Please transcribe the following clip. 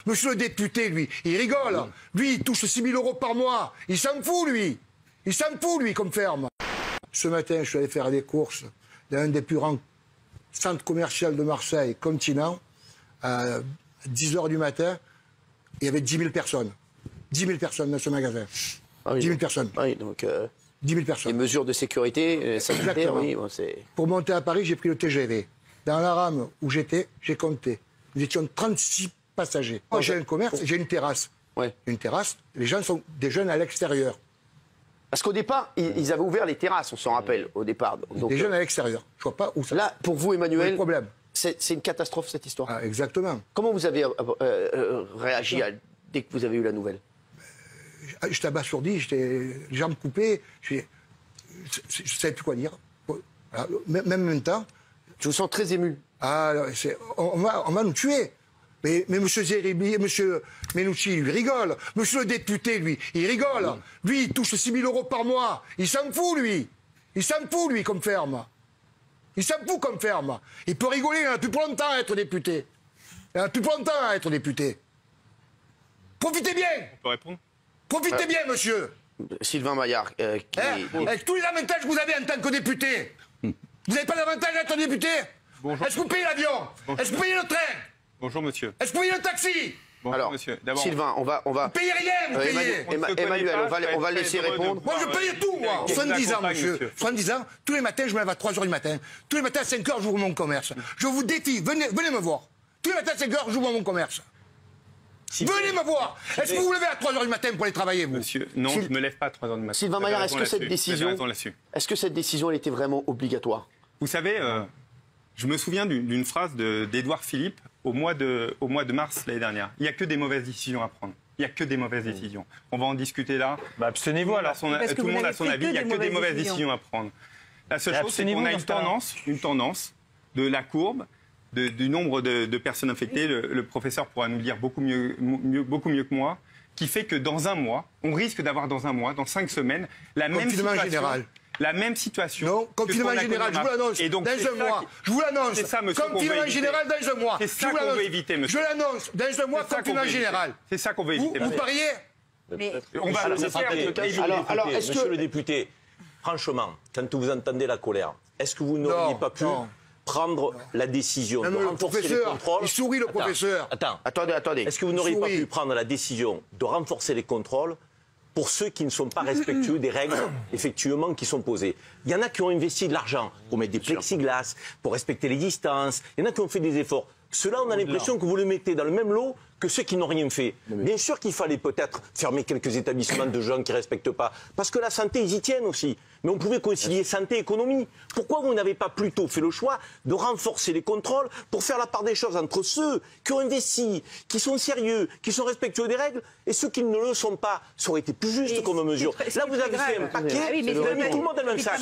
Monsieur le député, lui, il rigole. Lui, il touche 6 000 € par mois. Il s'en fout, lui. Il s'en fout, lui, comme ferme. Ce matin, je suis allé faire des courses dans un des plus grands centres commerciaux de Marseille, Continent, à 10 h du matin. Il y avait 10 000 personnes. 10 000 personnes dans ce magasin. Ah oui, 10 000 personnes. Ah oui, donc 10 000 personnes. les mesures de sécurité sanitaire, oui, bon, c'est... Pour monter à Paris, j'ai pris le TGV. Dans la rame où j'étais, j'ai compté. Nous étions 36 passagers. Moi, j'ai un commerce, j'ai une terrasse. Ouais. Une terrasse, les gens sont des jeunes à l'extérieur. Parce qu'au départ, ils avaient ouvert les terrasses, on s'en rappelle, au départ. Donc, Des jeunes à l'extérieur. Je vois pas où ça. là, pour vous, Emmanuel, le problème. c'est une catastrophe, cette histoire. Ah, exactement. Comment vous avez réagi dès que vous avez eu la nouvelle? J'étais abasourdi, j'étais les jambes coupées, je ne savais plus quoi dire. Voilà. Même en même temps. Je vous sens très ému. Ah, on va nous tuer. Mais M. Zeribi, M. Menucci, lui, rigole. Monsieur le député, lui, il rigole. Lui, il touche 6 000 € par mois. Il s'en fout, lui. Il s'en fout, lui, comme ferme. Il s'en fout comme ferme. Il peut rigoler, il en a plus pour longtemps à être député. Il en a plus pour longtemps à être député. Profitez bien. On peut répondre? Profitez bien, monsieur. Sylvain Maillard, Avec tous les avantages que vous avez en tant que député. Vous n'avez pas d'avantage à être député? Bonjour. Est-ce que vous payez l'avion? Est-ce que vous payez le train? Bonjour, monsieur. Est-ce que vous payez le taxi? Bonjour, alors, monsieur. D'abord, Sylvain, on va... Vous payez rien, vous payez. Emmanuel, on va laisser répondre. Moi, je paye tout, moi. 70 ans, monsieur. 70 ans, tous les matins, je me lève à 3 h du matin. Tous les matins, à 5 h, j'ouvre mon commerce. Je vous défie, venez me voir. Tous les matins, à 5 h, j'ouvre mon commerce. Venez me voir. Est-ce que vous vous levez à 3 h du matin pour aller travailler, vous? monsieur, non, je ne me lève pas à 3 h du matin. Sylvain Maillard, est-ce que cette décision, elle était vraiment obligatoire? Vous savez, je me souviens d'une phrase d'Édouard Philippe au mois de mars l'année dernière. Il n'y a que des mauvaises décisions à prendre. Il n'y a que des mauvaises décisions. On va en discuter là. Bah, abstenez-vous alors. Tout le monde a son avis. Il n'y a que des mauvaises décisions à prendre. La seule chose, c'est qu'on a une tendance de la courbe, du nombre de personnes infectées. Le professeur pourra nous le dire beaucoup mieux que moi, qui fait que dans un mois, on risque d'avoir dans un mois, dans 5 semaines, la même situation. Général. La même situation. Non, confinement général, je vous l'annonce, dans un mois. Je vous l'annonce. C'est ça, monsieur, confinement général dans un mois. C'est ça qu'on veut éviter, monsieur. Je l'annonce, dans un mois, confinement général. C'est ça qu'on veut éviter. Vous pariez? On va le faire. Alors, est-ce Monsieur que... le député, franchement, quand vous entendez la colère, est-ce que vous n'auriez pas pu prendre la décision de renforcer les contrôles? Il sourit, le professeur. Attendez. Est-ce que vous n'auriez pas pu prendre la décision de renforcer les contrôles pour ceux qui ne sont pas respectueux des règles, effectivement, qui sont posées? Il y en a qui ont investi de l'argent pour mettre des plexiglas, pour respecter les distances. Il y en a qui ont fait des efforts. Ceux-là, on a l'impression que vous les mettez dans le même lot que ceux qui n'ont rien fait. Bien sûr qu'il fallait peut-être fermer quelques établissements de gens qui ne respectent pas. Parce que la santé, ils y tiennent aussi. Mais on pouvait concilier santé et économie. Pourquoi vous n'avez pas plutôt fait le choix de renforcer les contrôles pour faire la part des choses entre ceux qui ont investi, qui sont sérieux, qui sont respectueux des règles, et ceux qui ne le sont pas? Ça aurait été plus juste comme mesure. Là, vous avez fait un paquet, vous avez mis tout le monde dans le même sac.